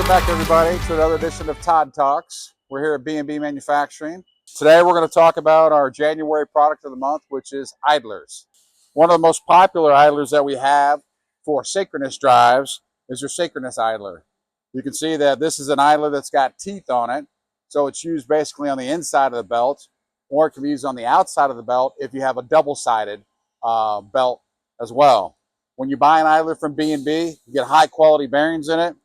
Welcome back, everybody, to another edition of Todd Talks. We're here at B&B Manufacturing. Today, we're going to talk about our January product of the month, which is idlers. One of the most popular idlers that we have for synchronous drives is your synchronous idler. You can see that this is an idler that's got teeth on it, so it's used basically on the inside of the belt, or it can be used on the outside of the belt if you have a double-sided belt as well. When you buy an idler from B&B, you get high-quality bearings in it.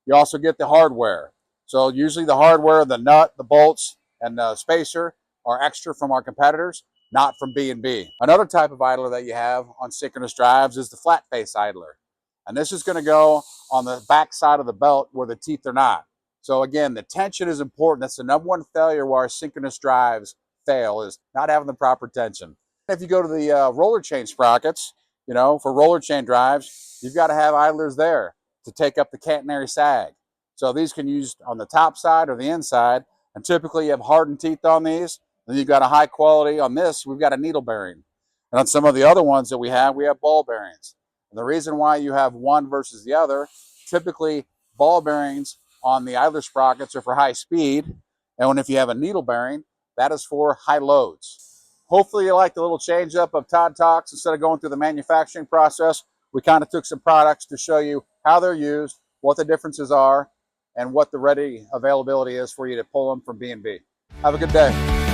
You also get the hardware. So usually the hardware, the nut, the bolts, and the spacer are extra from our competitors, not from B&B. Another type of idler that you have on synchronous drives is the flat face idler. And this is going to go on the back side of the belt where the teeth are not. So again, the tension is important. That's the number one failure where our synchronous drives fail, is not having the proper tension. If you go to the roller chain sprockets, for roller chain drives, you've got to have idlers there to take up the catenary sag. So these can be used on the top side or the inside, and typically you have hardened teeth on these. Then you've got a high quality on this, we've got a needle bearing. And on some of the other ones that we have ball bearings. And the reason why you have one versus the other, typically ball bearings on the idler sprockets are for high speed, and if you have a needle bearing, that is for high loads. Hopefully you like the little change up of Todd Talks. Instead of going through the manufacturing process, we kind of took some products to show you how they're used, what the differences are, and what the ready availability is for you to pull them from B&B. Have a good day.